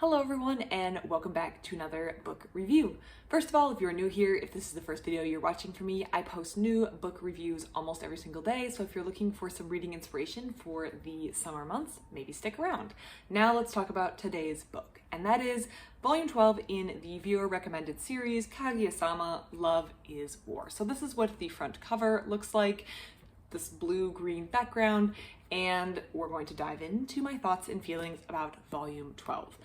Hello everyone and welcome back to another book review. First of all, if you're new here, if this is the first video you're watching from me, I post new book reviews almost every single day, so if you're looking for some reading inspiration for the summer months, maybe stick around. Now let's talk about today's book, and that is Volume 12 in the viewer recommended series, Kaguya-sama Love is War. So this is what the front cover looks like, this blue-green background, and we're going to dive into my thoughts and feelings about Volume 12.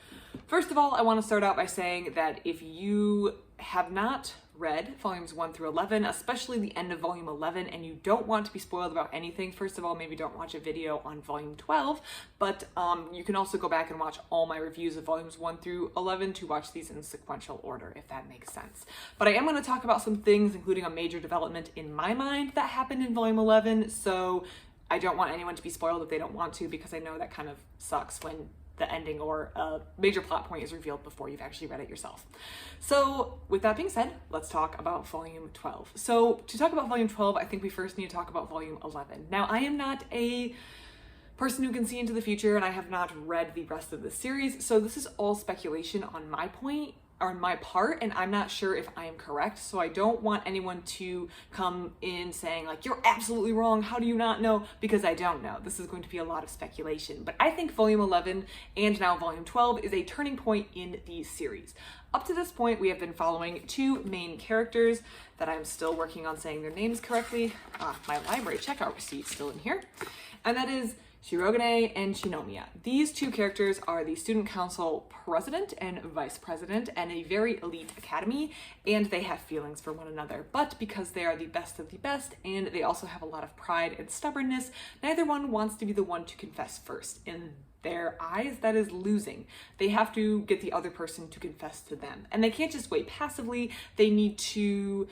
First of all, I want to start out by saying that if you have not read Volumes 1 through 11, especially the end of Volume 11, and you don't want to be spoiled about anything, first of all, maybe don't watch a video on Volume 12, but you can also go back and watch all my reviews of Volumes 1 through 11 to watch these in sequential order, if that makes sense. But I am going to talk about some things, including a major development in my mind that happened in Volume 11, so I don't want anyone to be spoiled if they don't want to, because I know that kind of sucks when the ending or a major plot point is revealed before you've actually read it yourself. So with that being said, let's talk about Volume 12. So to talk about Volume 12, I think we first need to talk about Volume 11. Now, I am not a person who can see into the future, and I have not read the rest of the series, so this is all speculation on my part, and I'm not sure if I am correct, so I don't want anyone to come in saying like, you're absolutely wrong, how do you not know? Because I don't know. This is going to be a lot of speculation, but I think Volume 11 and now Volume 12 is a turning point in the series. Up to this point, we have been following two main characters that I'm still working on saying their names correctly. My library checkout receipt still in here, and that is Shirogane and Shinomiya. These two characters are the student council president and vice president and a very elite academy, and they have feelings for one another. But because they are the best of the best and they also have a lot of pride and stubbornness, neither one wants to be the one to confess first. In their eyes, that is losing. They have to get the other person to confess to them. And they can't just wait passively. They need to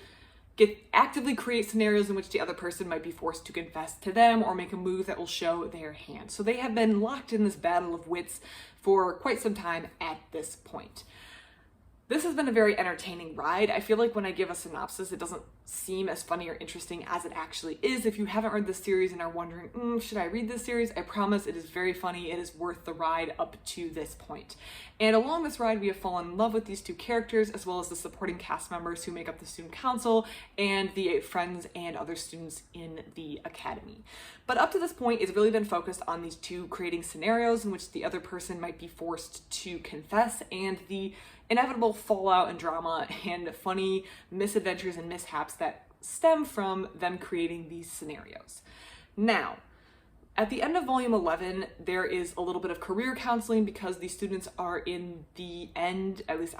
actively create scenarios in which the other person might be forced to confess to them or make a move that will show their hand. So they have been locked in this battle of wits for quite some time at this point. This has been a very entertaining ride. I feel like when I give a synopsis, it doesn't seem as funny or interesting as it actually is. If you haven't read this series and are wondering, should I read this series? I promise it is very funny. It is worth the ride up to this point. And along this ride, we have fallen in love with these two characters, as well as the supporting cast members who make up the student council and the friends and other students in the academy. But up to this point, it's really been focused on these two creating scenarios in which the other person might be forced to confess, and the inevitable fallout and drama and funny misadventures and mishaps that stem from them creating these scenarios. Now, at the end of Volume 11, there is a little bit of career counseling because the students are in the end, at least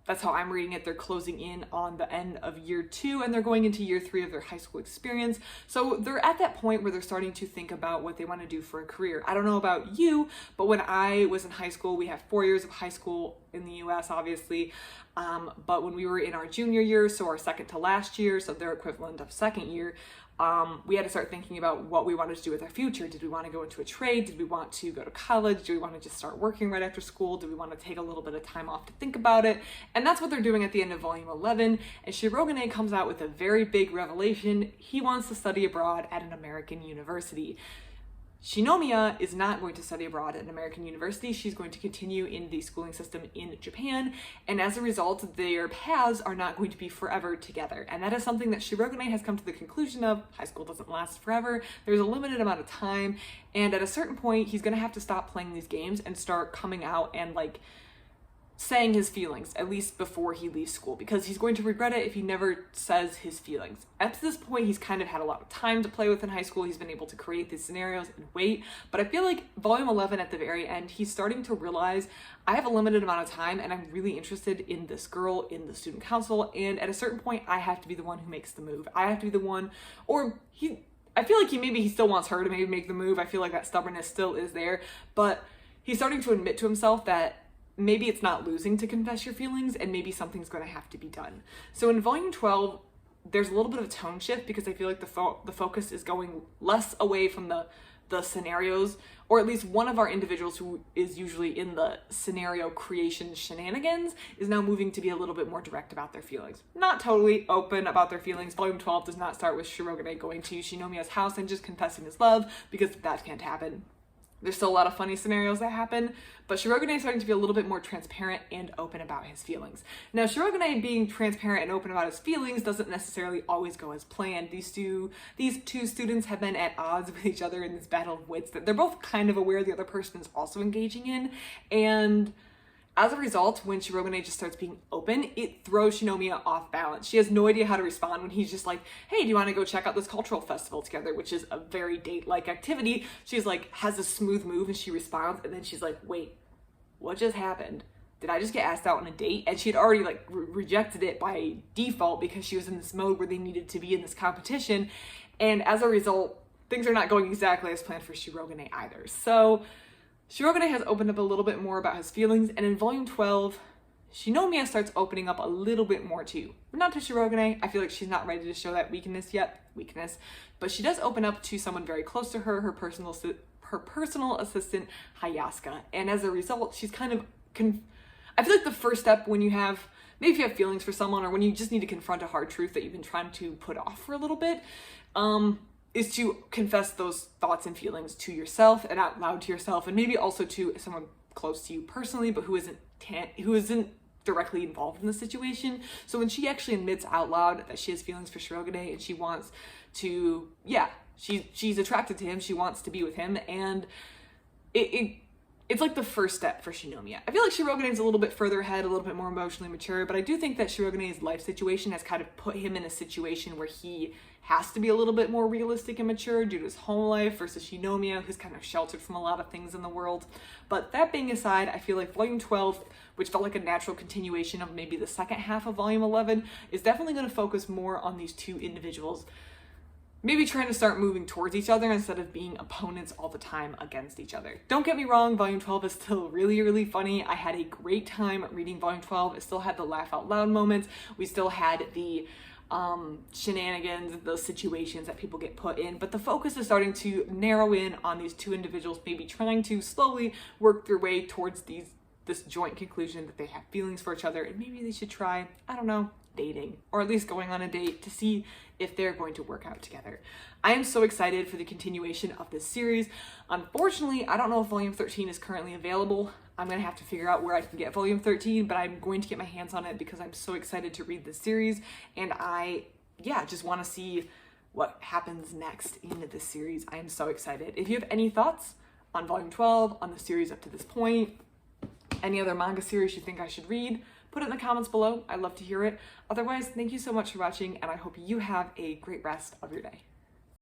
that's how I'm reading it, they're closing in on the end of year 2 and they're going into year 3 of their high school experience. So they're at that point where they're starting to think about what they want to do for a career. I don't know about you, but when I was in high school, we have 4 years of high school in the US, obviously. But when we were in our junior year, so our second to last year, so their equivalent of second year, we had to start thinking about what we wanted to do with our future. Did we want to go into a trade? Did we want to go to college? Do we want to just start working right after school? Do we want to take a little bit of time off to think about it? And that's what they're doing at the end of Volume 11. And Shirogane comes out with a very big revelation. He wants to study abroad at an American university. Shinomiya is not going to study abroad at an American university. She's going to continue in the schooling system in Japan, and as a result, their paths are not going to be forever together. And that is something that Shirogane has come to the conclusion of. High school doesn't last forever. There's a limited amount of time, and at a certain point, he's going to have to stop playing these games and start coming out and saying his feelings, at least before he leaves school, because he's going to regret it if he never says his feelings. Up to this point, he's kind of had a lot of time to play with in high school. He's been able to create these scenarios and wait, but I feel like Volume 11 at the very end, he's starting to realize I have a limited amount of time and I'm really interested in this girl in the student council, and at a certain point, I have to be the one who makes the move. I have to be the one, I feel like he still wants her to maybe make the move. I feel like that stubbornness still is there, but he's starting to admit to himself that maybe it's not losing to confess your feelings, and maybe something's going to have to be done. So in Volume 12, there's a little bit of a tone shift because I feel like the focus is going less away from the scenarios, or at least one of our individuals who is usually in the scenario creation shenanigans is now moving to be a little bit more direct about their feelings. Not totally open about their feelings. Volume 12 does not start with Shirogane going to Shinomiya's house and just confessing his love, because that can't happen. There's still a lot of funny scenarios that happen, but Shirogane is starting to be a little bit more transparent and open about his feelings. Now, Shirogane being transparent and open about his feelings doesn't necessarily always go as planned. These two students have been at odds with each other in this battle of wits that they're both kind of aware the other person is also engaging in, and as a result, when Shirogane just starts being open, it throws Shinomiya off balance. She has no idea how to respond when he's just like, hey, do you want to go check out this cultural festival together? Which is a very date-like activity. She's like, has a smooth move and she responds, and then she's like, wait, what just happened? Did I just get asked out on a date? And she had already like rejected it by default because she was in this mode where they needed to be in this competition. And as a result, things are not going exactly as planned for Shirogane either. So Shirogane has opened up a little bit more about his feelings, and in volume 12, Shinomiya starts opening up a little bit more too. But not to Shirogane. I feel like she's not ready to show that weakness yet. But she does open up to someone very close to her, her personal assistant, Hayasuka. And as a result, she's kind of I feel like the first step when you have, maybe if you have feelings for someone or when you just need to confront a hard truth that you've been trying to put off for a little bit, is to confess those thoughts and feelings to yourself and out loud to yourself, and maybe also to someone close to you personally, but who isn't directly involved in the situation. So when she actually admits out loud that she has feelings for Shirogane and she wants to, she's attracted to him, she wants to be with him, and it's like the first step for Shinomiya. I feel like Shirogane is a little bit further ahead, a little bit more emotionally mature, but I do think that Shirogane's life situation has kind of put him in a situation where he has to be a little bit more realistic and mature due to his home life versus Shinomiya, who's kind of sheltered from a lot of things in the world. But that being aside, I feel like volume 12, which felt like a natural continuation of maybe the second half of volume 11, is definitely going to focus more on these two individuals maybe trying to start moving towards each other instead of being opponents all the time against each other. Don't get me wrong, volume 12 is still really, really funny. I had a great time reading volume 12. It still had the laugh out loud moments. We still had the shenanigans, the situations that people get put in, but the focus is starting to narrow in on these two individuals maybe trying to slowly work their way towards this joint conclusion that they have feelings for each other, and maybe they should try, I don't know, dating, or at least going on a date to see if they're going to work out together. I am so excited for the continuation of this series. Unfortunately, I don't know if volume 13 is currently available. I'm gonna have to figure out where I can get volume 13, but I'm going to get my hands on it because I'm so excited to read this series, and I just want to see what happens next in this series. I am so excited. If you have any thoughts on volume 12, on the series up to this point, any other manga series you think I should read, put it in the comments below. I'd love to hear it. Otherwise, thank you so much for watching, and I hope you have a great rest of your day.